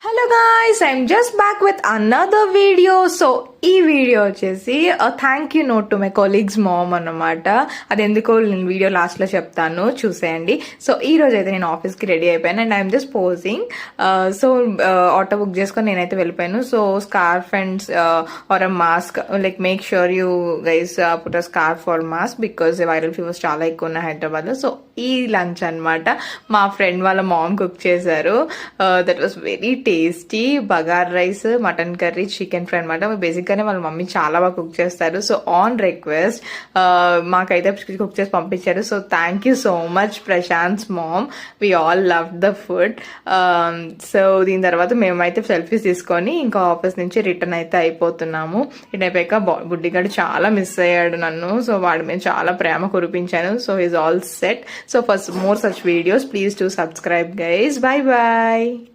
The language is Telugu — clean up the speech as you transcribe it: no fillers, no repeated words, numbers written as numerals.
Hello guys, I'm just back with another video. So ఈ వీడియో వచ్చేసి thank you note to my colleagues ma'am అన్నమాట. అది ఎందుకో నేను వీడియో లాస్ట్లో చెప్తాను, చూసేయండి. సో ఈ రోజు అయితే నేను ఆఫీస్కి రెడీ అయిపోయాను and I'm just posing. So auto book చేసుకొని నేనైతే వెళ్ళిపోయాను. So scarf and or a mask, like make sure you guys put a scarf or mask because viral fevers చాలా ఎక్కువ ఉన్నాయి హైదరాబాద్లో. సో ఈ లంచ్ అనమాట మా ఫ్రెండ్ వాళ్ళ మామ్ కుక్ చేశారు. That was very tasty. Bagara rice, mutton curry, chicken fry అనమాట. బేసిక్గానే వాళ్ళ మమ్మీ చాలా బాగా కుక్ చేస్తారు. సో ఆన్ రిక్వెస్ట్ మాకైతే కుక్ చేసి పంపించారు. So thank you so much Prashanth's mom. We all love the food. So దీని తర్వాత మేమైతే సెల్ఫీస్ తీసుకొని ఇంకా ఆఫీస్ నుంచి రిటర్న్ అయితే అయిపోతున్నాము. రిటర్న్ అయిపోయాక బుడ్డిగాడు చాలా మిస్ అయ్యాడు నన్ను. సో వాడి మీద చాలా ప్రేమ కురిపించాను. So is all set. So for more such videos, please do subscribe guys. Bye bye.